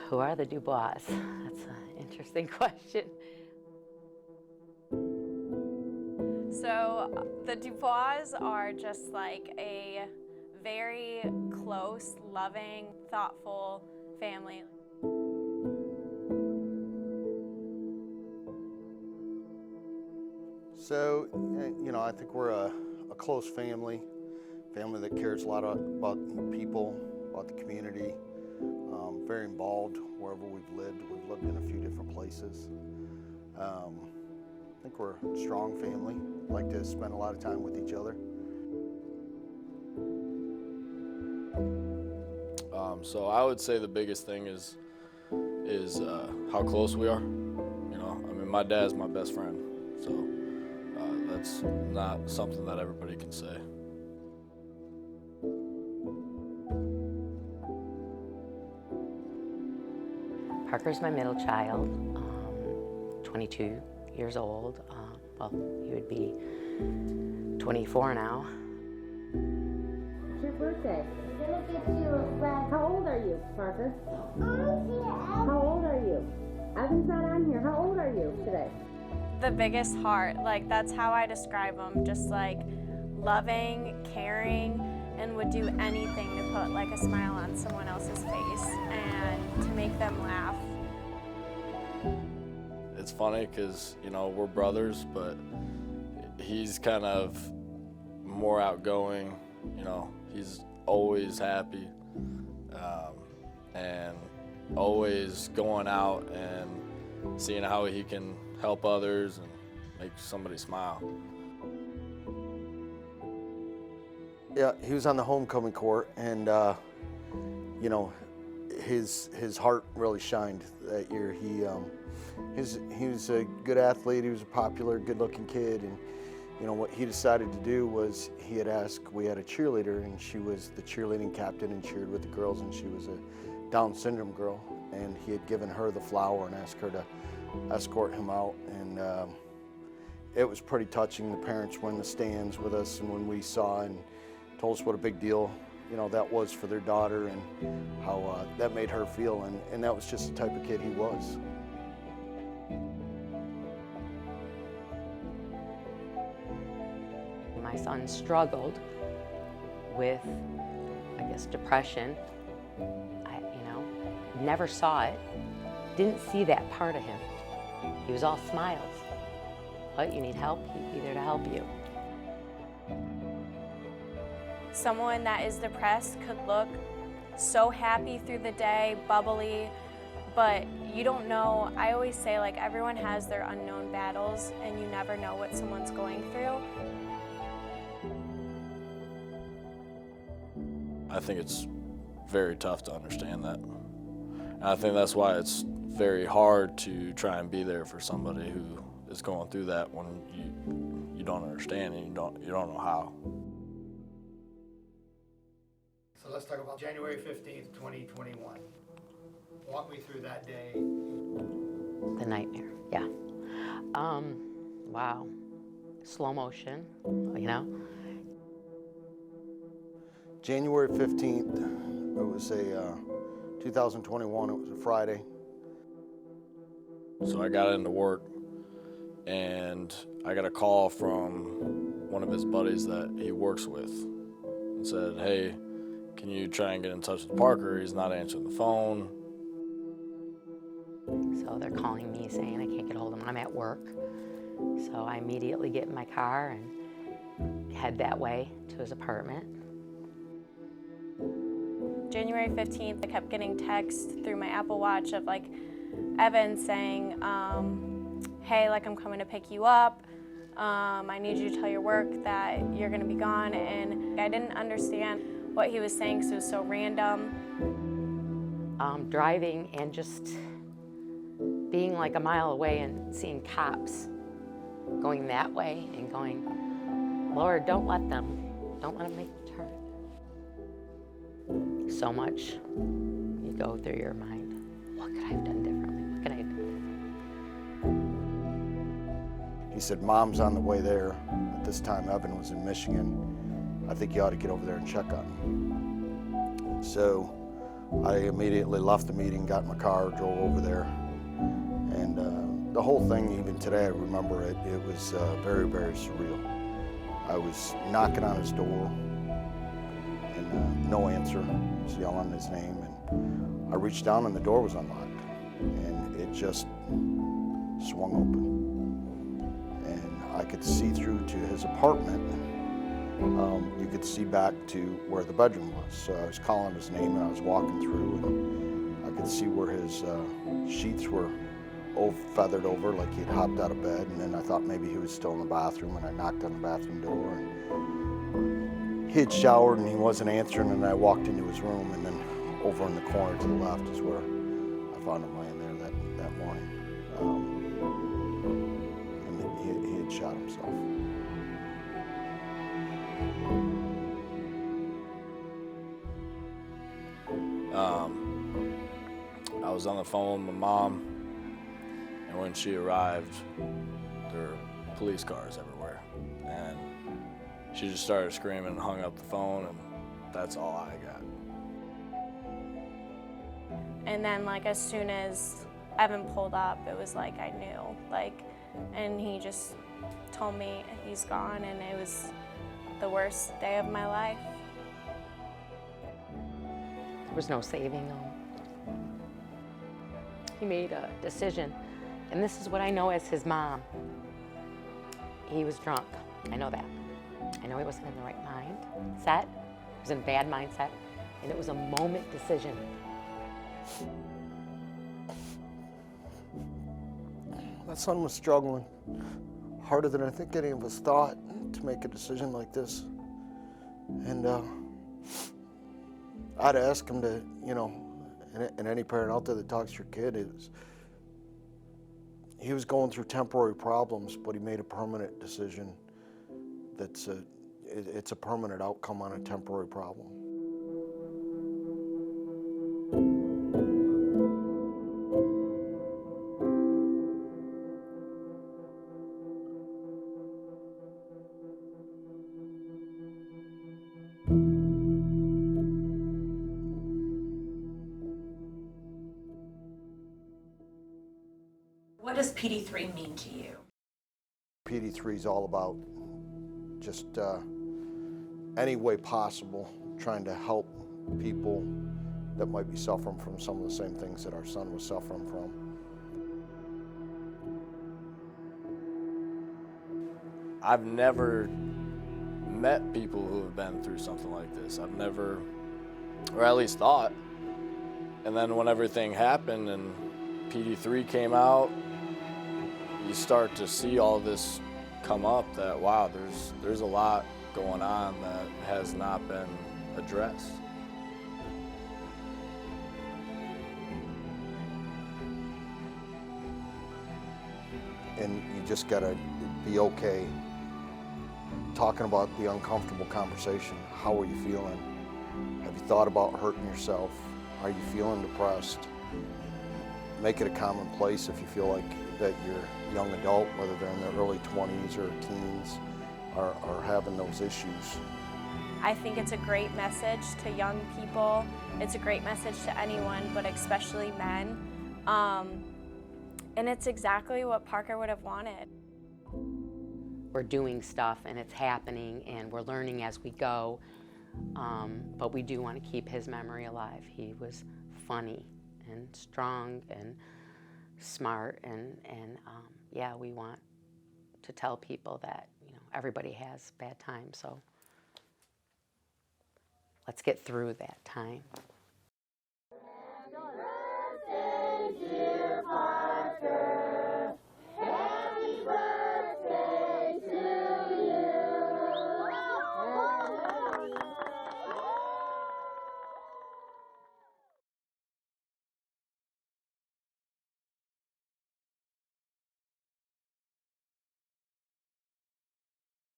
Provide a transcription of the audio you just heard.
Who are the DuBois? That's an interesting question. So the DuBois are just like a very close, loving, thoughtful family. So, I think we're a close family that cares a lot about people, about the community, very involved wherever we've lived. We've lived in a few different places. I think we're a strong family, like to spend a lot of time with each other. So I would say the biggest thing is how close we are. My dad's my best friend, so that's not something that everybody can say. Parker's my middle child, 22 years old. Well, he would be 24 now. It's your birthday. I'm gonna get you a flag. How old are you, Parker? How old are you? Evan's not on here. How old are you today? The biggest heart, like that's how I describe them, just like loving, caring, and would do anything to put like a smile on someone else's face and to make them laugh. It's funny because, we're brothers, but he's kind of more outgoing, he's always happy and always going out and seeing how he can help others and make somebody smile. Yeah, he was on the homecoming court, and his heart really shined that year. He was a good athlete. He was a popular, good-looking kid, and what he decided to do was he had asked. We had a cheerleader, and she was the cheerleading captain and cheered with the girls, and she was a Down syndrome girl, and he had given her the flower and asked her to escort him out, and it was pretty touching. The parents were in the stands with us, and when we saw and told us what a big deal that was for their daughter and how that made her feel, and that was just the type of kid he was. My son struggled with, depression. I never saw it, didn't see that part of him. He was all smiles. What, you need help? He'd be there to help you. Someone that is depressed could look so happy through the day, bubbly, but you don't know. I always say, like, everyone has their unknown battles, and you never know what someone's going through. I think it's very tough to understand that. And I think that's why it's very hard to try and be there for somebody who is going through that when you don't understand and you don't know how. So let's talk about January 15th, 2021. Walk me through that day. The nightmare, yeah. Wow. Slow motion, January 15th, it was a 2021, it was a Friday. So I got into work and I got a call from one of his buddies that he works with and said, hey, can you try and get in touch with Parker? He's not answering the phone. So they're calling me saying I can't get a hold of him. I'm at work. So I immediately get in my car and head that way to his apartment. January 15th, I kept getting texts through my Apple Watch of like Evan saying, hey, like I'm coming to pick you up. I need you to tell your work that you're gonna be gone. And I didn't understand what he was saying because it was so random. Driving and just being like a mile away and seeing cops going that way and going, Lord, don't let them make the turn. So much you go through your mind. What could I have done differently? What could I have done differently? He said, Mom's on the way there. At this time, Evan was in Michigan. I think you ought to get over there and check on him. So I immediately left the meeting, got in my car, drove over there. And the whole thing, even today, I remember it, it was very, very surreal. I was knocking on his door, and no answer. I was yelling his name, and I reached down and the door was unlocked, and it just swung open. And I could see through to his apartment. You could see back to where the bedroom was. So I was calling his name, and I was walking through, and I could see where his sheets were feathered over, like he'd hopped out of bed. And then I thought maybe he was still in the bathroom, and I knocked on the bathroom door, and he had showered and he wasn't answering, and I walked into his room, and then over in the corner to the left is where I found him laying there that morning. And he had shot himself. I was on the phone with my mom, and when she arrived, there were police cars everywhere. And she just started screaming and hung up the phone, and that's all I got. And then like as soon as Evan pulled up, it was like I knew, and he just told me he's gone, and it was the worst day of my life. There was no saving him. He made a decision, and this is what I know as his mom. He was drunk. I know that. I know he wasn't in the right mindset. He was in a bad mindset, and it was a moment decision. My son was struggling harder than I think any of us thought to make a decision like this. And I'd ask him to, and any parent out there that talks to your kid, he was going through temporary problems, but he made a permanent decision. It's a permanent outcome on a temporary problem. What does PD3 mean to you? PD3 is all about just any way possible trying to help people that might be suffering from some of the same things that our son was suffering from. I've never met people who have been through something like this. I've never, or at least thought. And then when everything happened and PD3 came out, you start to see all this come up that, wow, there's a lot going on that has not been addressed. And you just gotta be okay talking about the uncomfortable conversation. How are you feeling? Have you thought about hurting yourself? Are you feeling depressed? Make it a commonplace if you feel like that your young adult, whether they're in their early 20s or teens, are having those issues. I think it's a great message to young people. It's a great message to anyone, but especially men. And it's exactly what Parker would have wanted. We're doing stuff, and it's happening, and we're learning as we go. But we do want to keep his memory alive. He was funny and strong and smart, and yeah, we want to tell people that everybody has bad times, so let's get through that time.